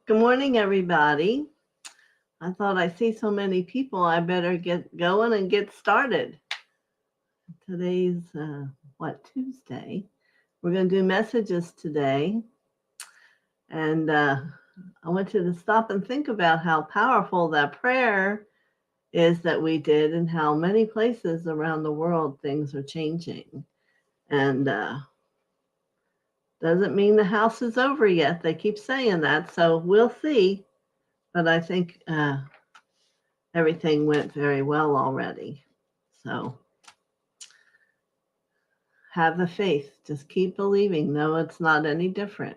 Good morning, everybody. I thought I see so many people, I better get going and get started. Today's, Tuesday? We're going to do messages today. And I want you to stop and think about how powerful that prayer is that we did and how many places around the world things are changing. And doesn't mean the house is over yet. They keep saying that, so we'll see. But I think everything went very well already. So have the faith. Just keep believing. No, it's not any different.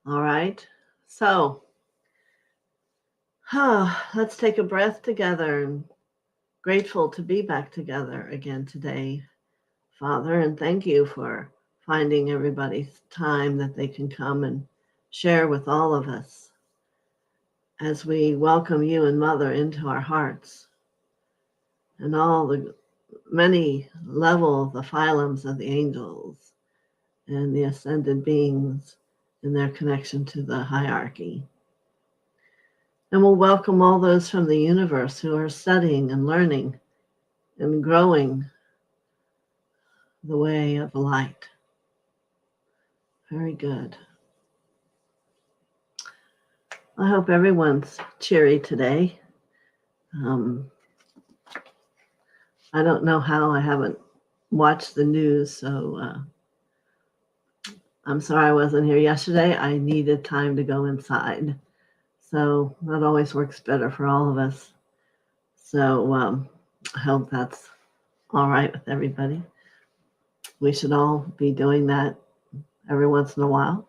All right. So let's take a breath together. And grateful to be back together again today, Father. And thank you for finding everybody's time that they can come and share with all of us as we welcome you and Mother into our hearts and all the many levels, the phylums of the angels and the ascended beings in their connection to the hierarchy. And we'll welcome all those from the universe who are studying and learning and growing the way of light. Very good. I hope everyone's cheery today. I don't know how. I haven't watched the news, so I'm sorry I wasn't here yesterday. I needed time to go inside. So that always works better for all of us. So I hope that's all right with everybody. We should all be doing that every once in a while.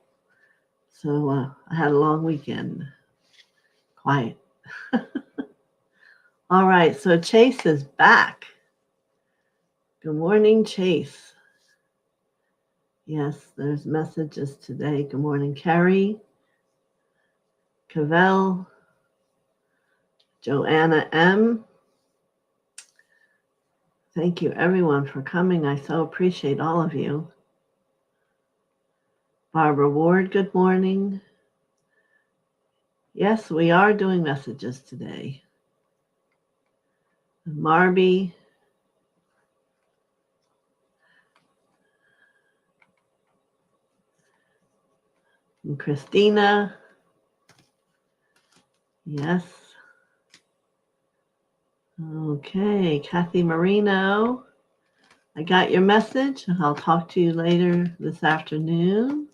So I had a long weekend. Quiet. All right, so Chase is back. Good morning, Chase. Yes, there's messages today. Good morning, Carrie, Cavell, Joanna M. Thank you, everyone, for coming. I so appreciate all of you. Barbara Ward, good morning. Yes, we are doing messages today. Marby. And Christina. Yes. Okay, Kathy Marino. I got your message. I'll talk to you later this afternoon.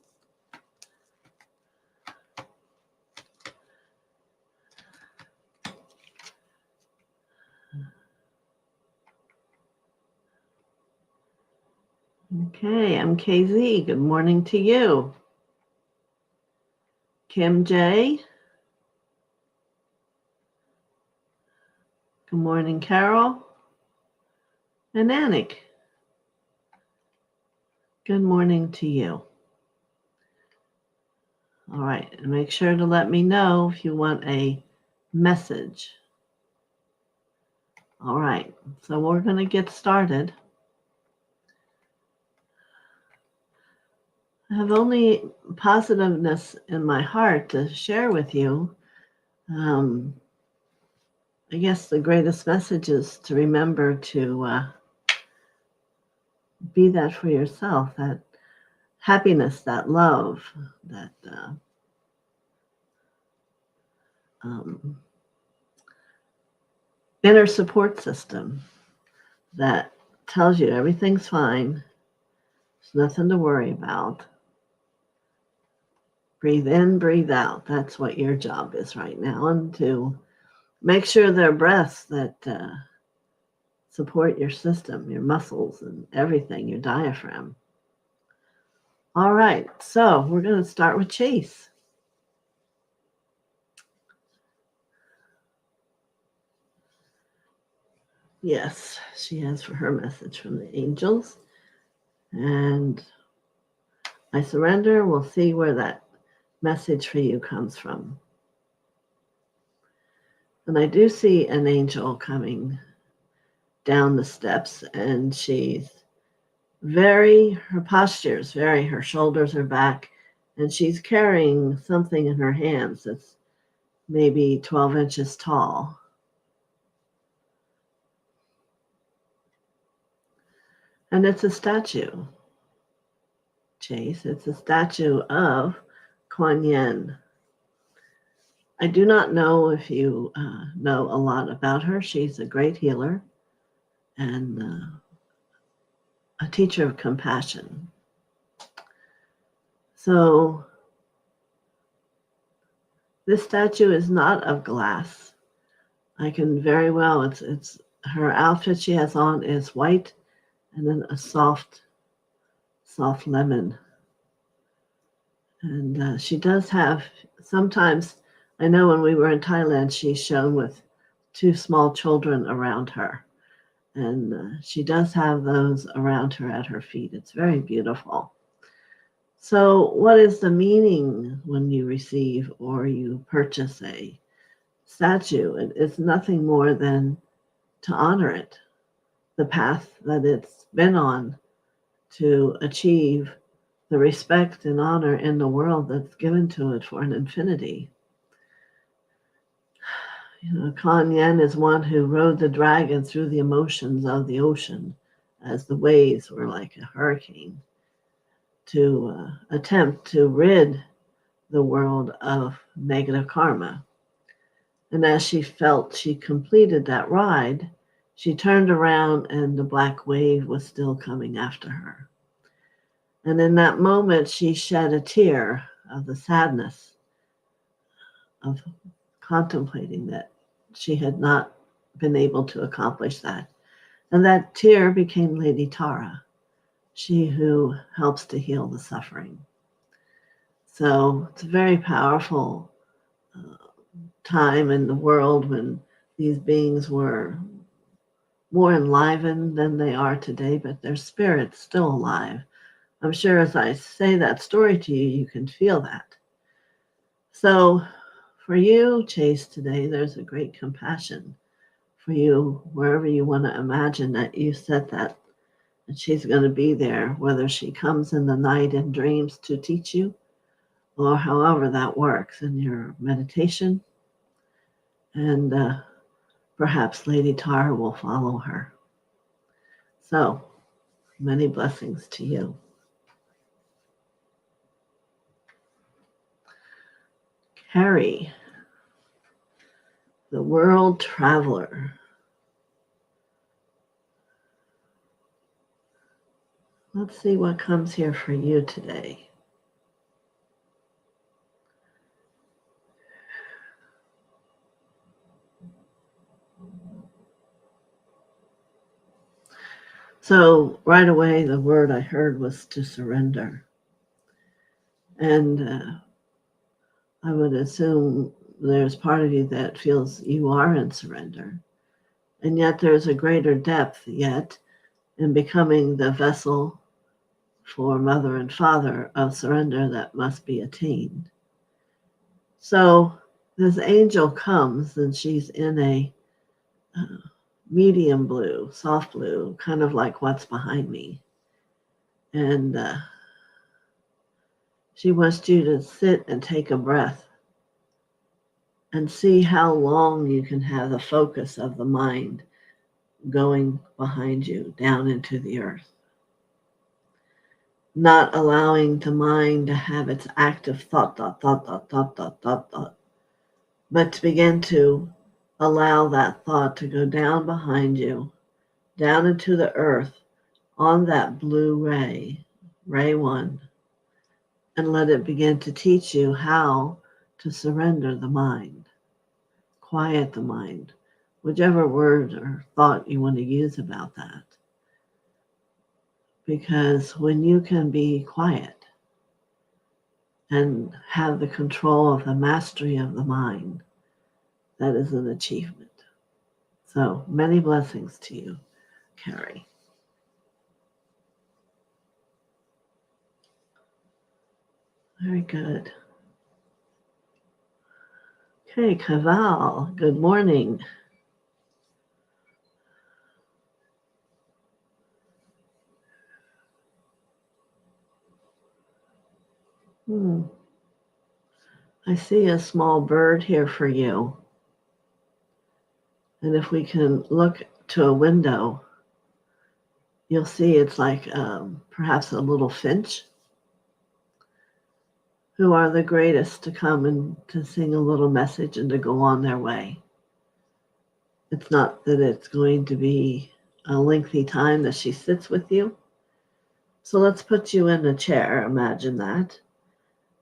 Okay, MKZ, good morning to you. Kim J. Good morning, Carol. And Anik. Good morning to you. All right, and make sure to let me know if you want a message. All right, so we're going to get started. I have only positiveness in my heart to share with you. I guess the greatest message is to remember to be that for yourself, that happiness, that love, that inner support system that tells you everything's fine. There's nothing to worry about. Breathe in, breathe out. That's what your job is right now. And to make sure there are breaths that support your system, your muscles and everything, your diaphragm. All right, so we're going to start with Chase. Yes, she has for her message from the angels. And I surrender. We'll see where that message for you comes from. And I do see an angel coming down the steps, and she's her shoulders are back, and she's carrying something in her hands that's maybe 12 inches tall. And it's a statue, Chase. It's a statue of Kuan Yin. I do not know if you know a lot about her. She's a great healer and a teacher of compassion. So this statue is not of glass. I can very well, it's her outfit she has on is white and then a soft lemon. And she does have, sometimes, I know when we were in Thailand, she's shown with two small children around her. And she does have those around her at her feet. It's very beautiful. So what is the meaning when you receive or you purchase a statue? It's nothing more than to honor it, the path that it's been on to achieve the respect and honor in the world that's given to it for an infinity. You know, Kuan Yin is one who rode the dragon through the emotions of the ocean as the waves were like a hurricane to attempt to rid the world of negative karma. And as she felt she completed that ride, she turned around and the black wave was still coming after her. And in that moment, she shed a tear of the sadness of contemplating that she had not been able to accomplish that. And that tear became Lady Tara, she who helps to heal the suffering. So it's a very powerful time in the world when these beings were more enlivened than they are today, but their spirit's still alive. I'm sure as I say that story to you, you can feel that. So for you, Chase, today, there's a great compassion for you wherever you want to imagine that you said that, and she's going to be there, whether she comes in the night in dreams to teach you or however that works in your meditation. And perhaps Lady Tara will follow her. So many blessings to you. Carrie, the world traveler. Let's see what comes here for you today. So right away, the word I heard was to surrender. And I would assume there's part of you that feels you are in surrender. And yet there's a greater depth yet in becoming the vessel for mother and father of surrender that must be attained. So this angel comes and she's in a medium blue, soft blue, kind of like what's behind me. And she wants you to sit and take a breath and see how long you can have the focus of the mind going behind you down into the earth. Not allowing the mind to have its active thought, but to begin to allow that thought to go down behind you, down into the earth on that blue ray, ray 1, and let it begin to teach you how to surrender the mind, quiet the mind, whichever word or thought you want to use about that. Because when you can be quiet and have the control of the mastery of the mind, that is an achievement. So many blessings to you, Carrie. Very good. Okay, Kaval, good morning. Hmm. I see a small bird here for you. And if we can look to a window, you'll see it's like perhaps a little finch, who are the greatest to come and to sing a little message and to go on their way. It's not that it's going to be a lengthy time that she sits with you. So let's put you in a chair, imagine that,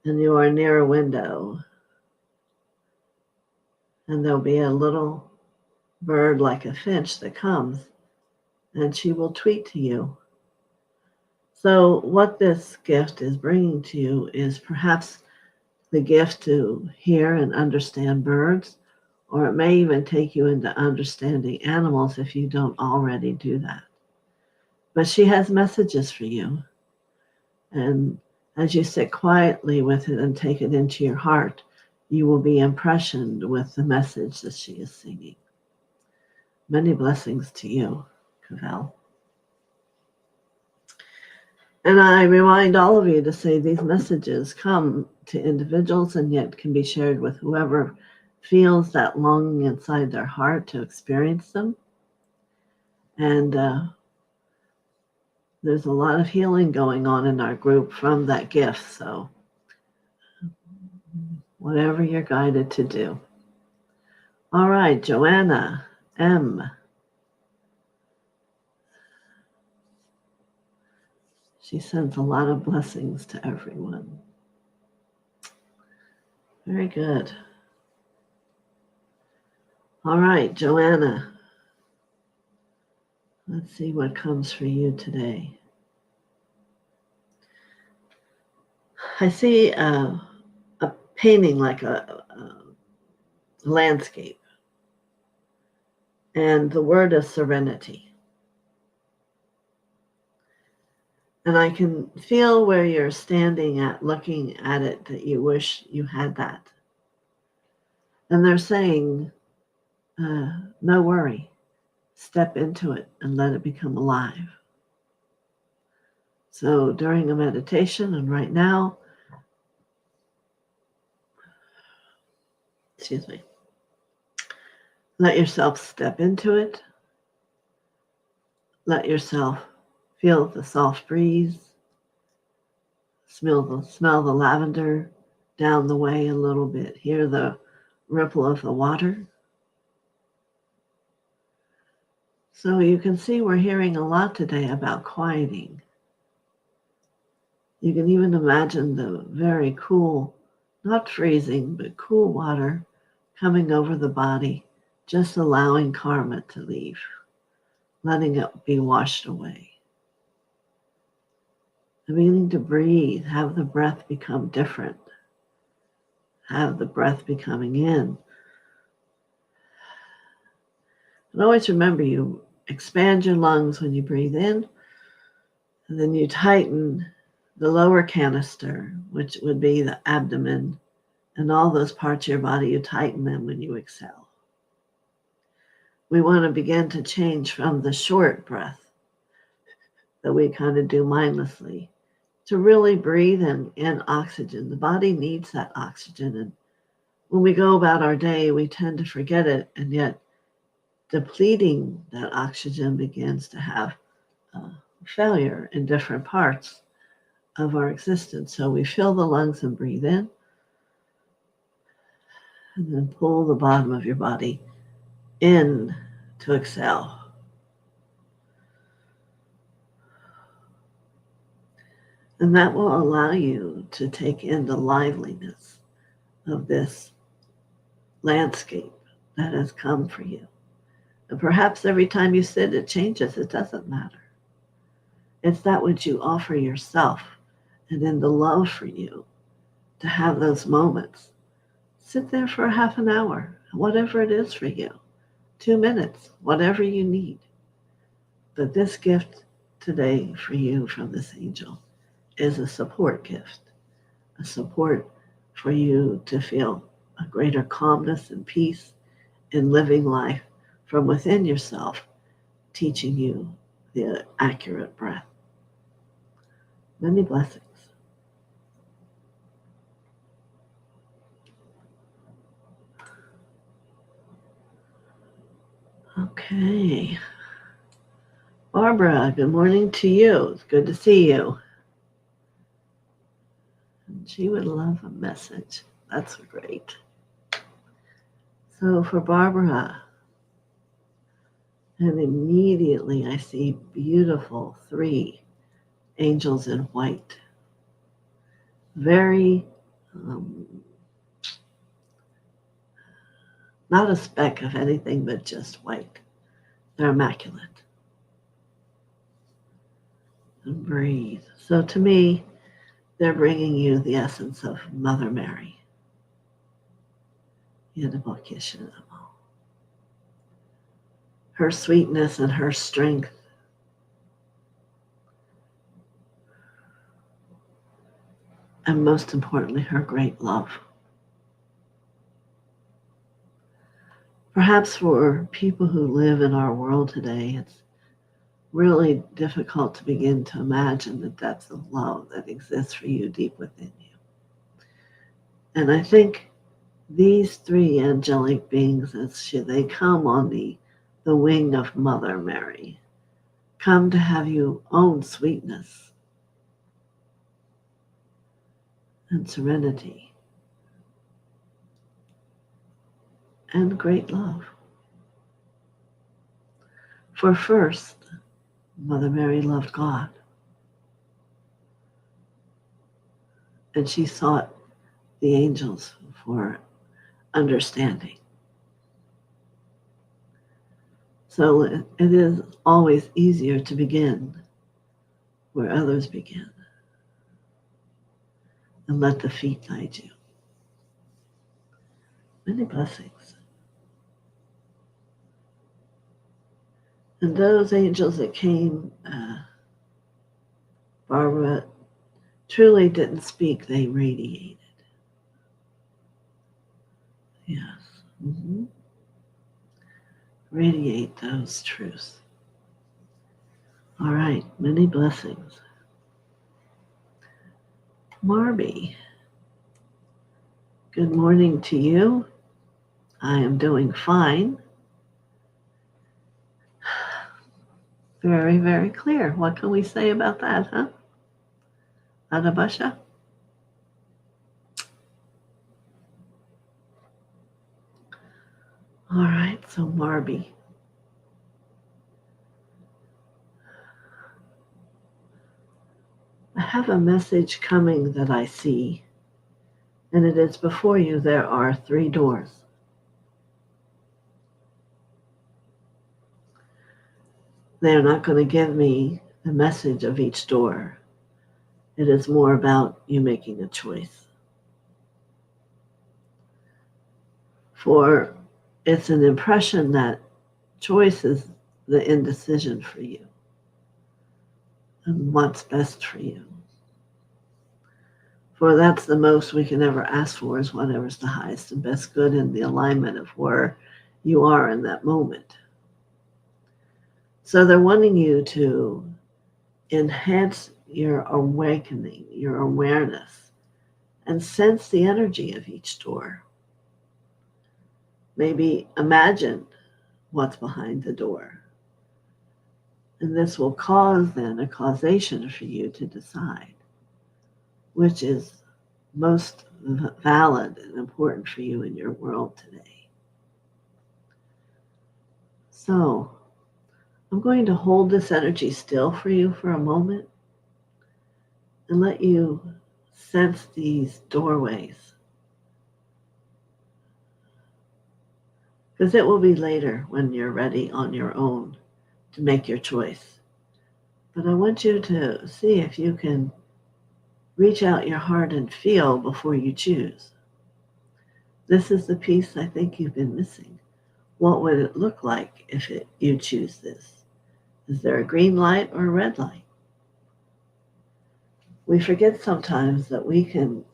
and you are near a window, and there'll be a little bird like a finch that comes, and she will tweet to you. So what this gift is bringing to you is perhaps the gift to hear and understand birds, or it may even take you into understanding animals if you don't already do that. But she has messages for you. And as you sit quietly with it and take it into your heart, you will be impressioned with the message that she is singing. Many blessings to you, Cavell. And I remind all of you to say these messages come to individuals and yet can be shared with whoever feels that longing inside their heart to experience them. And there's a lot of healing going on in our group from that gift. So whatever you're guided to do. All right, Joanna M. She sends a lot of blessings to everyone. Very good. All right, Joanna. Let's see what comes for you today. I see a painting like a landscape, and the word is serenity. And I can feel where you're standing at, looking at it, that you wish you had that. And they're saying, no worry, step into it and let it become alive. So during a meditation and right now, let yourself step into it. Let yourself feel the soft breeze, smell the lavender down the way a little bit, hear the ripple of the water. So you can see we're hearing a lot today about quieting. You can even imagine the very cool, not freezing, but cool water coming over the body, just allowing karma to leave, letting it be washed away. And beginning to breathe, have the breath become different. Have the breath becoming in. And always remember, you expand your lungs when you breathe in, and then you tighten the lower canister, which would be the abdomen, and all those parts of your body, you tighten them when you exhale. We want to begin to change from the short breath that we kind of do mindlessly to really breathe in oxygen. The body needs that oxygen. And when we go about our day, we tend to forget it, and yet depleting that oxygen begins to have failure in different parts of our existence. So we fill the lungs and breathe in, and then pull the bottom of your body in to exhale. And that will allow you to take in the liveliness of this landscape that has come for you. And perhaps every time you sit, it changes. It doesn't matter. It's that which you offer yourself, and in the love for you to have those moments. Sit there for half an hour, whatever it is for you, 2 minutes, whatever you need. But this gift today for you from this angel is a support gift, a support for you to feel a greater calmness and peace in living life from within yourself, teaching you the accurate breath. Many blessings. Okay. Barbara, good morning to you. It's good to see you. And she would love a message. That's great. So for Barbara, and immediately I see beautiful 3 angels in white. Very, not a speck of anything but just white. They're immaculate. And breathe. So to me, they're bringing you the essence of Mother Mary. Her sweetness and her strength. And most importantly, her great love. Perhaps for people who live in our world today, it's really difficult to begin to imagine the depth of love that exists for you deep within you. And I think these 3 angelic beings, as they come on the wing of Mother Mary, come to have you own sweetness and serenity and great love. For first, Mother Mary loved God, and she sought the angels for understanding. So it is always easier to begin where others begin and let the feet guide you. Many blessings. And those angels that came, Barbara, truly didn't speak, they radiated. Yes. Mm-hmm. Radiate those truths. All right, many blessings. Marby, good morning to you. I am doing fine. Very, very clear. What can we say about that, huh? Adabasha? All right, so Marby. I have a message coming that I see, and it is before you there are 3 doors. They are not going to give me the message of each door. It is more about you making a choice. For it's an impression that choice is the indecision for you and what's best for you. For that's the most we can ever ask for, is whatever's the highest and best good in the alignment of where you are in that moment. So they're wanting you to enhance your awakening, your awareness, and sense the energy of each door. Maybe imagine what's behind the door. And this will cause then a causation for you to decide which is most valid and important for you in your world today. So I'm going to hold this energy still for you for a moment and let you sense these doorways. Because it will be later when you're ready on your own to make your choice. But I want you to see if you can reach out your heart and feel before you choose. This is the piece I think you've been missing. What would it look like if you choose this? Is there a green light or a red light? We forget sometimes that we can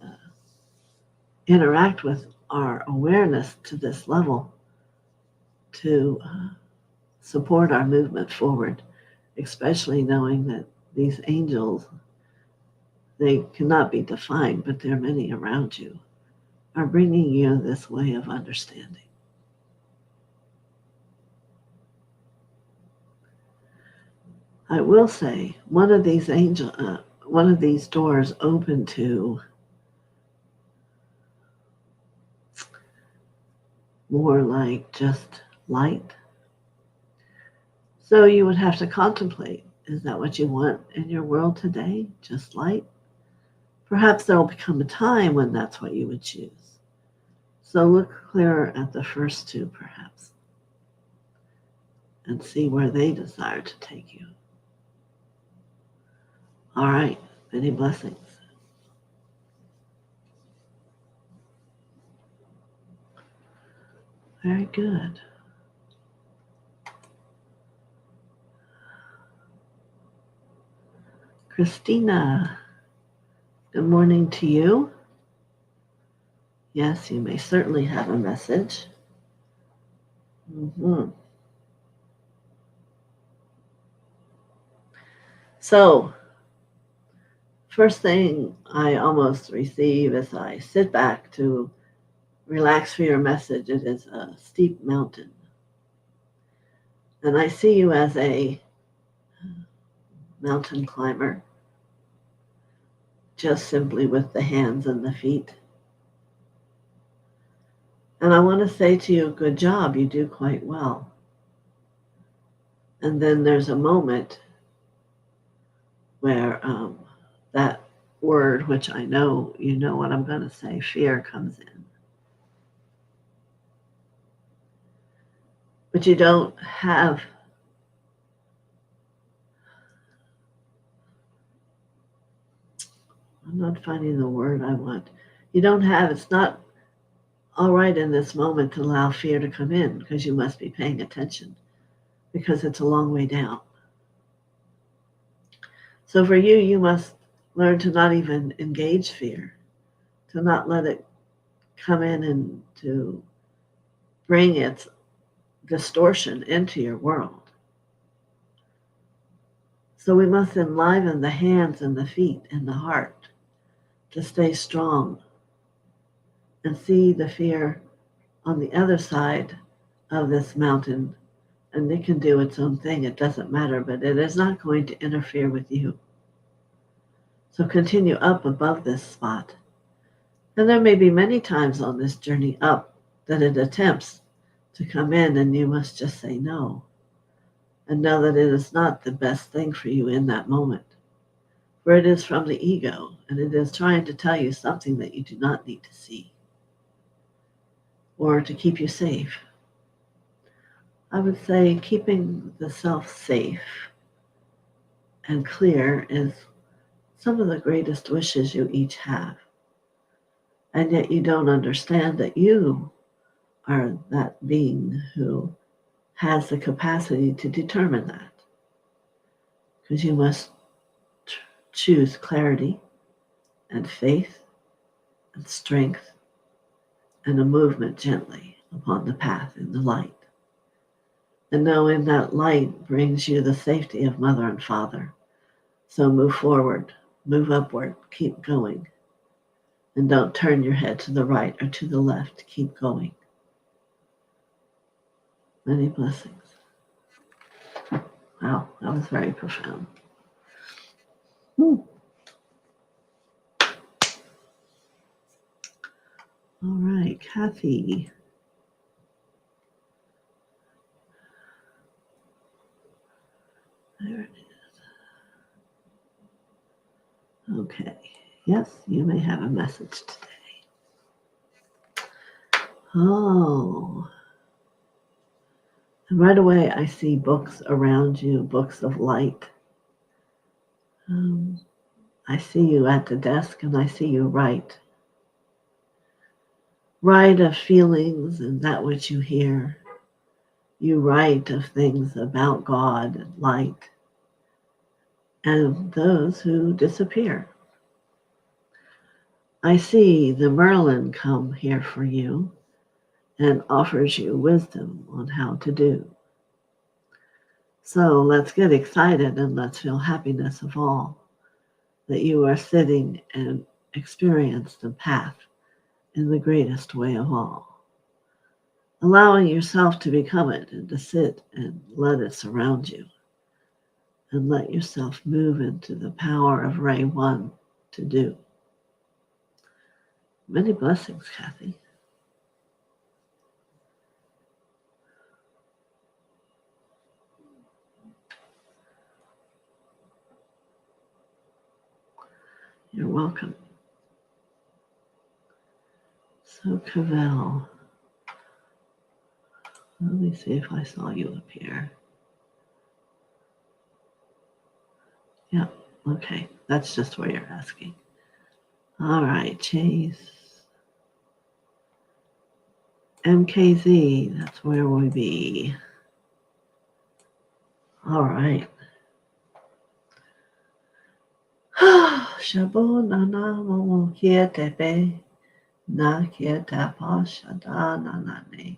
interact with our awareness to this level to support our movement forward, especially knowing that these angels, they cannot be defined, but there are many around you, are bringing you this way of understanding. I will say one of these doors open to more like just light. So you would have to contemplate, is that what you want in your world today? Just light? Perhaps there will become a time when that's what you would choose. So look clearer at the first two, perhaps, and see where they desire to take you. All right, many blessings. Very good. Christina, good morning to you. Yes, you may certainly have a message. So, first thing I almost receive as I sit back to relax for your message, it is a steep mountain. And I see you as a mountain climber, just simply with the hands and the feet. And I want to say to you, good job, you do quite well. And then there's a moment where that word, which I know you know what I'm going to say, fear comes in. But you don't have I'm not finding the word I want. It's not all right in this moment to allow fear to come in because you must be paying attention because it's a long way down. So for you, you must learn to not even engage fear, to not let it come in and to bring its distortion into your world. So we must enliven the hands and the feet and the heart to stay strong and see the fear on the other side of this mountain, and it can do its own thing. It doesn't matter, but it is not going to interfere with you. So continue up above this spot. And there may be many times on this journey up that it attempts to come in, and you must just say no. And know that it is not the best thing for you in that moment. For it is from the ego, and it is trying to tell you something that you do not need to see, or to keep you safe. I would say keeping the self safe and clear is some of the greatest wishes you each have. And yet you don't understand that you are that being who has the capacity to determine that. Because you must choose clarity and faith and strength and a movement gently upon the path in the light. And knowing that light brings you the safety of mother and father. So move forward, move upward, keep going. And don't turn your head to the right or to the left. Keep going. Many blessings. Wow, that was very profound. All right, Kathy. There it is. Okay. Yes, you may have a message today. Oh. And right away, I see books around you, books of light. I see you at the desk, and I see you write. Write of feelings and that which you hear. You write of things about God and light and those who disappear. I see the Merlin come here for you and offers you wisdom on how to do. So let's get excited and let's feel happiness of all that you are sitting and experience the path in the greatest way of all. Allowing yourself to become it and to sit and let it surround you. and let yourself move into the power of Ray 1 to do. Many blessings, Kathy. You're welcome. So, Cavell, let me see if I saw you up here. Yeah, okay. That's just what you're asking. All right, Chase. MKZ, that's where we be. All right. Shabo nana momo kia tepe na kia tapa shada nanane.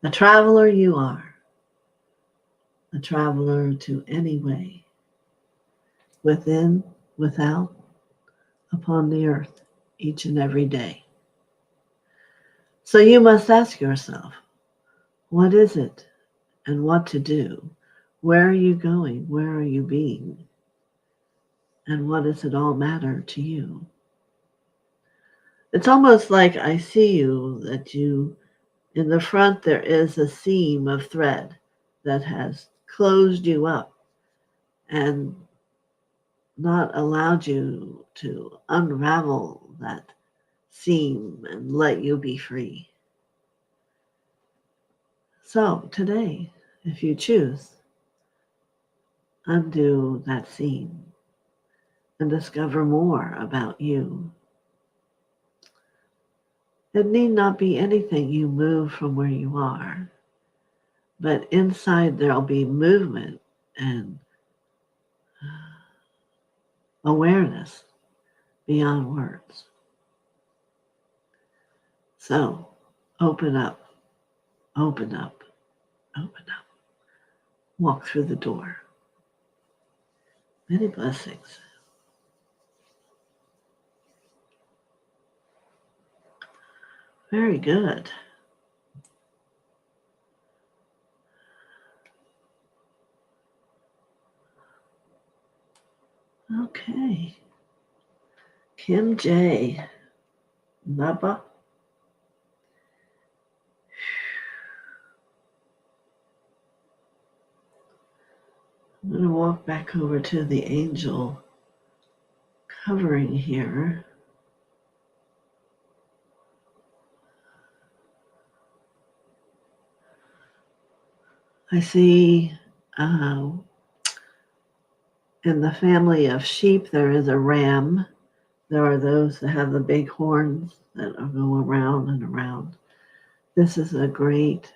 A traveler you are. A traveler to any way. Within, without, upon the earth, each and every day. So you must ask yourself, what is it and what to do? Where are you going? Where are you being? And what does it all matter to you? It's almost like I see you, that you, in the front, there is a seam of thread that has closed you up and not allowed you to unravel that seam and let you be free. So today, if you choose, undo that seam and discover more about you. It need not be anything you move from where you are, but inside there'll be movement and awareness beyond words. So open up, open up, open up. Walk through the door. Many blessings. Very good. Okay. Kim J. Naba. I'm going to walk back over to the angel covering here. I see in the family of sheep, there is a ram. There are those that have the big horns that go around and around. This is a great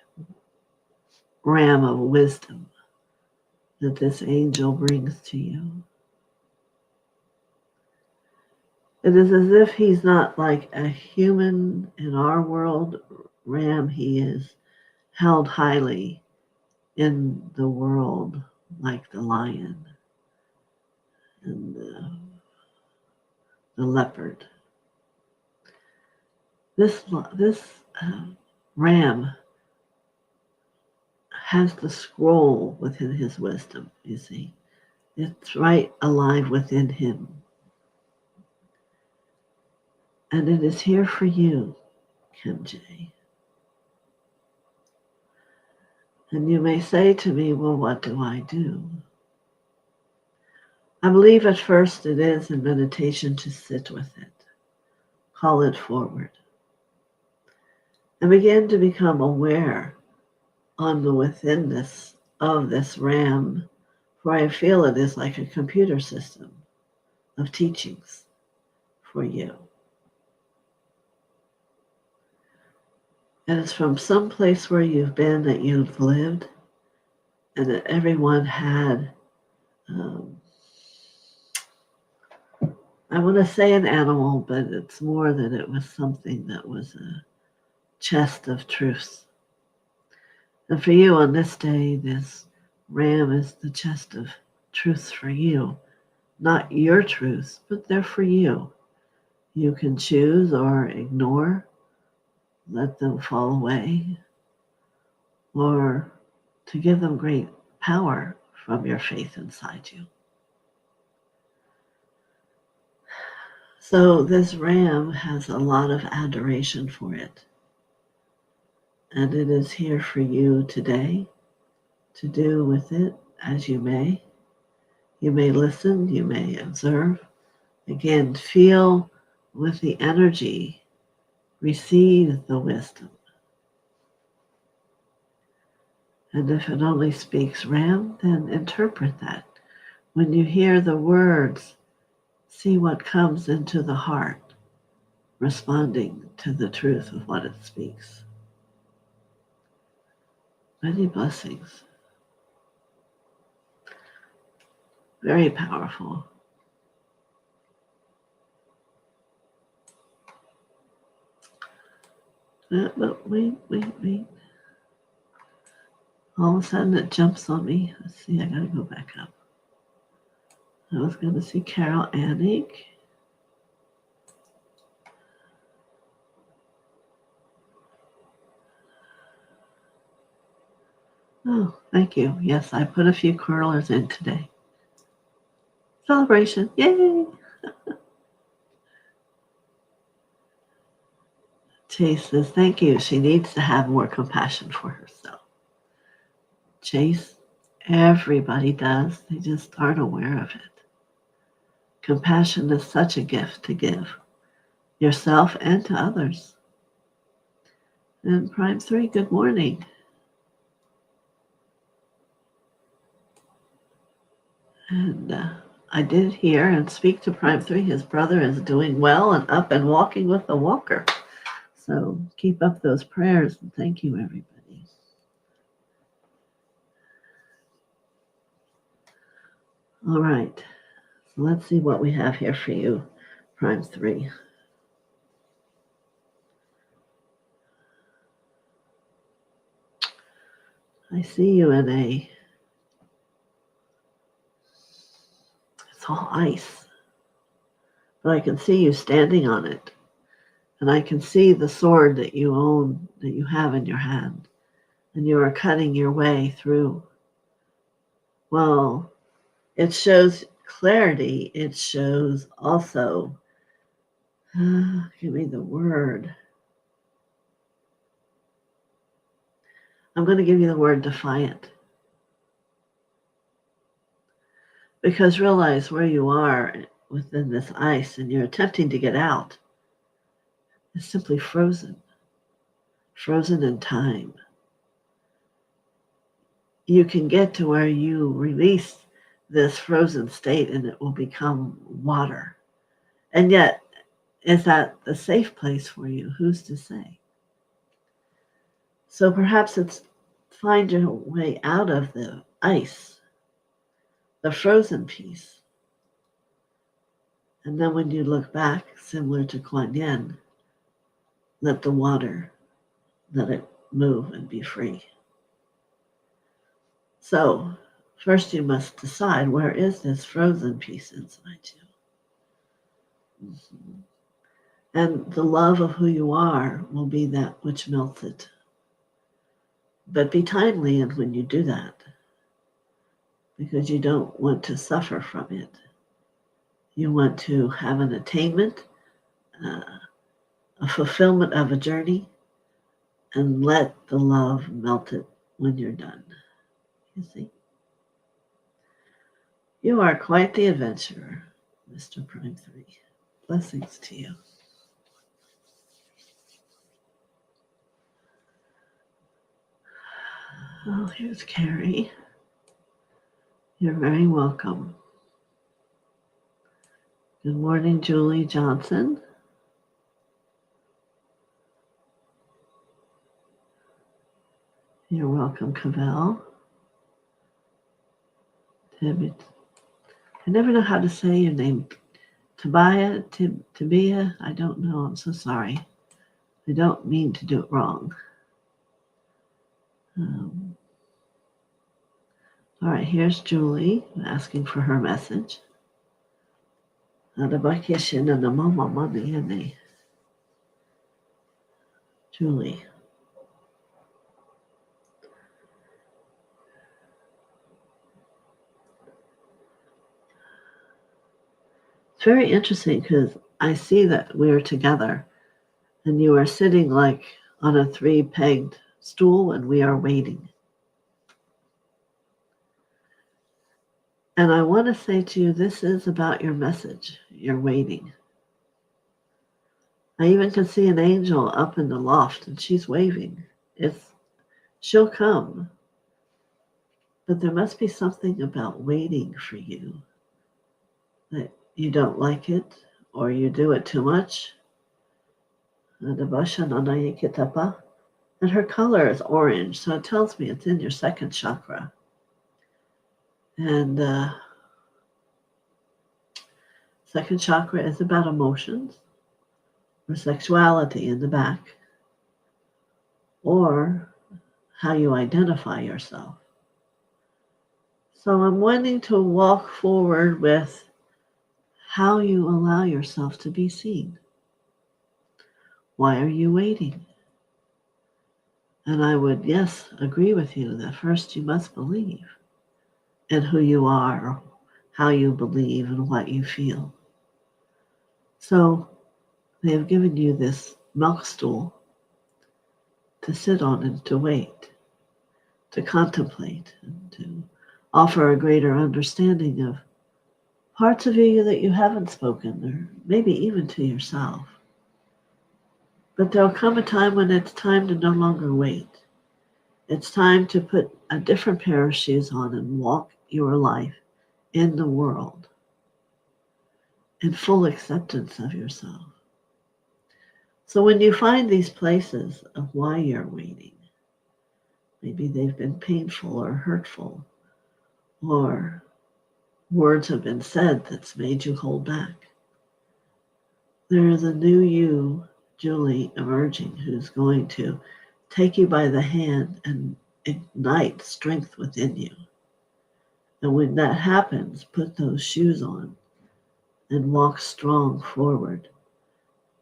ram of wisdom that this angel brings to you. It is as if he's not like a human in our world ram. He is held highly in the world like the lion and the leopard. This ram has the scroll within his wisdom, you see. It's right alive within him. And it is here for you, Kim J. And you may say to me, well, what do I do? I believe at first it is in meditation to sit with it, call it forward, and begin to become aware on the withinness of this ram, for I feel it is like a computer system of teachings for you. And it's from some place where you've been, that you've lived, and that everyone had, I want to say an animal, but it's more that it was something that was a chest of truths. And for you on this day, this ram is the chest of truths for you. Not your truths, but they're for you. You can choose or ignore, let them fall away, or to give them great power from your faith inside you. So this ram has a lot of adoration for it. And it is here for you today to do with it as you may. You may listen, you may observe. Again, feel with the energy, receive the wisdom. And if it only speaks Ram, then interpret that. When you hear the words, see what comes into the heart, responding to the truth of what it speaks. Many blessings. Very powerful. But wait. All of a sudden it jumps on me. Let's see, I gotta go back up. I was going to see Carol Annick. Oh, thank you. Yes, I put a few curlers in today. Celebration. Yay! Chase says, thank you. She needs to have more compassion for herself. Chase, everybody does. They just aren't aware of it. Compassion is such a gift to give yourself and to others. And Prime 3, good morning. And I did hear and speak to Prime 3. His brother is doing well and up and walking with a walker. So keep up those prayers and thank you, everybody. All right. So let's see what we have here for you, Prime 3. I see you in it's all ice, but I can see you standing on it. And I can see the sword that you own, that you have in your hand. And you are cutting your way through. Well, it shows clarity. It shows also, give me the word. I'm going to give you the word defiant. Because realize where you are within this ice and you're attempting to get out. It's simply frozen in time. You can get to where you release this frozen state and it will become water. And yet, is that the safe place for you? Who's to say? So perhaps it's find your way out of the ice, the frozen piece. And then when you look back, similar to Kuan Yin, let the water, let it move and be free. So first you must decide, where is this frozen piece inside you? Mm-hmm. And the love of who you are will be that which melts it. But be timely in when you do that, because you don't want to suffer from it. You want to have an attainment, a fulfillment of a journey, and let the love melt it when you're done. You see? You are quite the adventurer, Mr. Prime 3. Blessings to you. Oh, here's Carrie. You're very welcome. Good morning, Julie Johnson. You're welcome, Cavell. I never know how to say your name. Tabia, I don't know. I'm so sorry. I don't mean to do it wrong. All right, here's Julie asking for her message. Julie. It's very interesting because I see that we are together and you are sitting like on a three-pegged stool and we are waiting. And I want to say to you, this is about your message. You're waiting. I even can see an angel up in the loft and she's waving. She'll come, but there must be something about waiting for you that you don't like it or you do it too much. And her color is orange, so it tells me it's in your second chakra. And second chakra is about emotions or sexuality in the back, or how you identify yourself. So I'm wanting to walk forward with how you allow yourself to be seen. Why are you waiting? And I would, yes, agree with you that first you must believe in who you are, how you believe, and what you feel. So they have given you this milk stool to sit on and to wait, to contemplate, and to offer a greater understanding of parts of you that you haven't spoken, or maybe even to yourself. But there'll come a time when it's time to no longer wait. It's time to put a different pair of shoes on and walk your life in the world in full acceptance of yourself. So when you find these places of why you're waiting, maybe they've been painful or hurtful, or words have been said that's made you hold back. There is a new you, Julie, emerging, who's going to take you by the hand and ignite strength within you. And when that happens, put those shoes on and walk strong forward.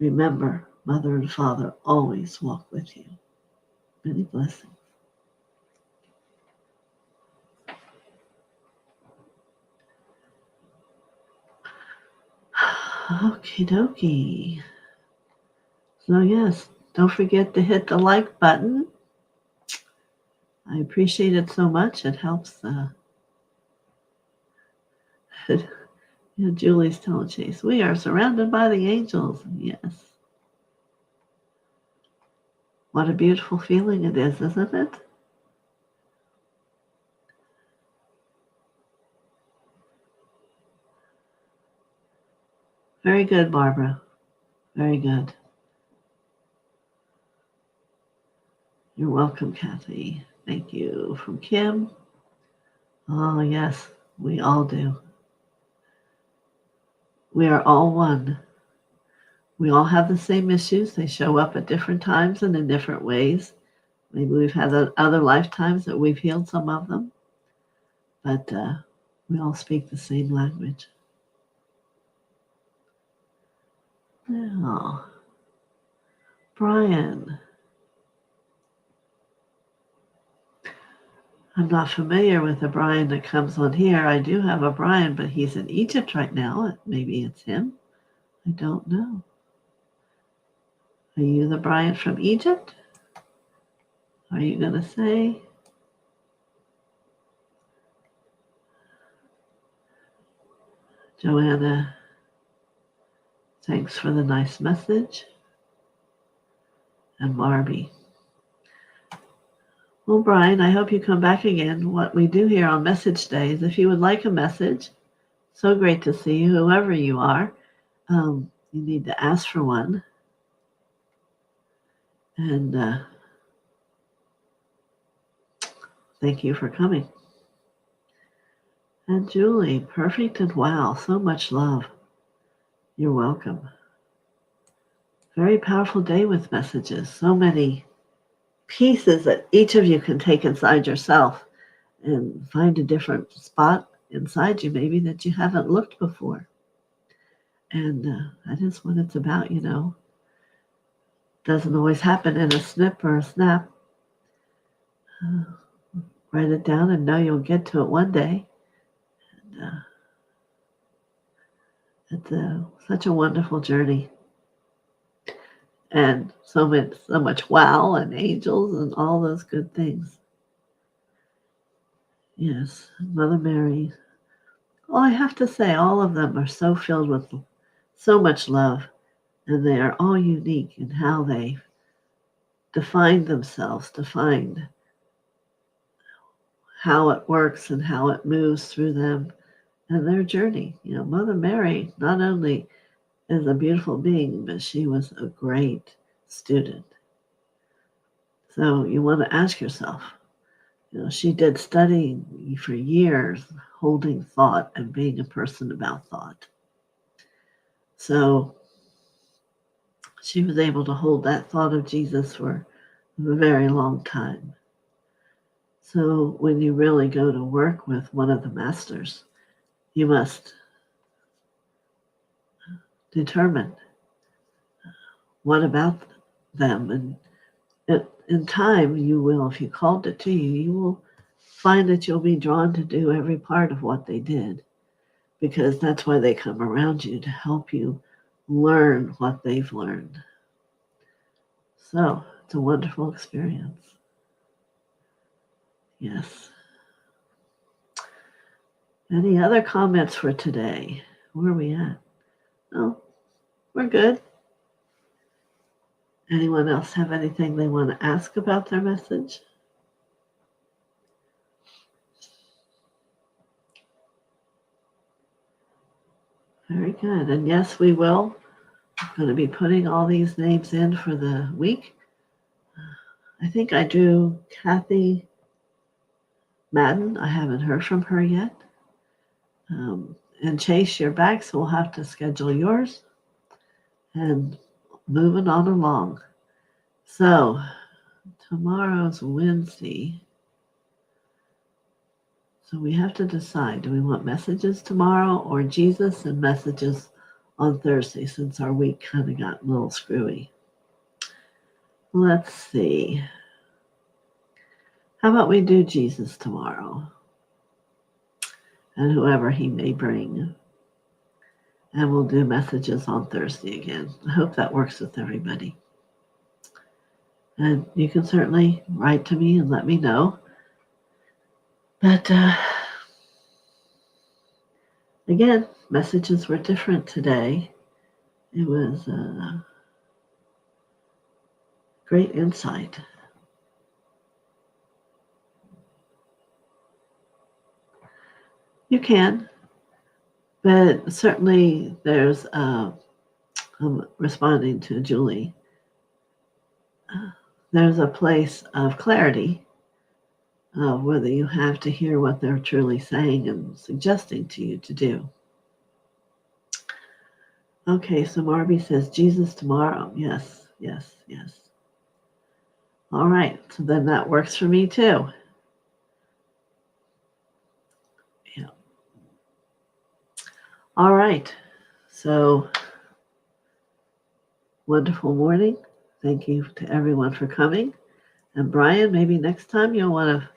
Remember, Mother and Father always walk with you. Many blessings. Okie dokie. So yes, don't forget to hit the like button. I appreciate it so much. It helps. Julie's telling Chase, we are surrounded by the angels. Yes. What a beautiful feeling it is, isn't it? Very good, Barbara. Very good. You're welcome, Kathy. Thank you. From Kim. Oh, yes, we all do. We are all one. We all have the same issues. They show up at different times and in different ways. Maybe we've had other lifetimes that we've healed some of them. But we all speak the same language. Now, Brian. I'm not familiar with the Brian that comes on here. I do have a Brian, but he's in Egypt right now. Maybe it's him. I don't know. Are you the Brian from Egypt? Are you going to say? Joanna, thanks for the nice message. And Barbie. Well, Brian, I hope you come back again. What we do here on Message Days, if you would like a message, so great to see you, whoever you are. You need to ask for one. And thank you for coming. And Julie, perfect and wow, so much love. You're welcome. Very powerful day with messages. So many pieces that each of you can take inside yourself and find a different spot inside you maybe that you haven't looked before. And that is what it's about, Doesn't always happen in a snip or a snap. Write it down and know you'll get to it one day. And It's such a wonderful journey. And so much wow and angels and all those good things. Yes, Mother Mary. Well, I have to say, all of them are so filled with so much love, and they are all unique in how they define themselves, define how it works and how it moves through them and their journey. Mother Mary not only is a beautiful being, but she was a great student. So you want to ask yourself, she did studying for years, holding thought and being a person about thought. So she was able to hold that thought of Jesus for a very long time. So when you really go to work with one of the masters, you must determine what about them. And in time, you will, if you called it to you, you will find that you'll be drawn to do every part of what they did, because that's why they come around you, to help you learn what they've learned. So it's a wonderful experience. Yes. Any other comments for today? Where are we at? Oh, we're good. Anyone else have anything they want to ask about their message? Very good. And yes, we will. I'm going to be putting all these names in for the week. I think I drew Kathy Madden. I haven't heard from her yet. And Chase, you're back, so we'll have to schedule yours. And moving on along. So tomorrow's Wednesday. So we have to decide, do we want messages tomorrow or Jesus and messages on Thursday, since our week kind of got a little screwy? Let's see. How about we do Jesus tomorrow and whoever he may bring? And we'll do messages on Thursday again. I hope that works with everybody. And you can certainly write to me and let me know. But again, messages were different today. It was great insight. You can, but certainly there's, I'm responding to Julie, there's a place of clarity of whether you have to hear what they're truly saying and suggesting to you to do. Okay, so Marby says, Jesus tomorrow. Yes, yes, yes. All right, so then that works for me too. Yeah. All right, so wonderful morning. Thank you to everyone for coming. And Brian, maybe next time you'll want to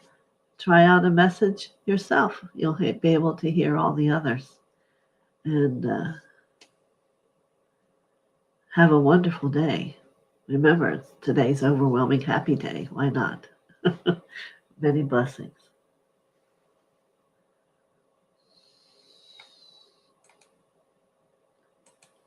try out a message yourself. You'll be able to hear all the others. And have a wonderful day. Remember, it's today's overwhelming happy day. Why not? Many blessings.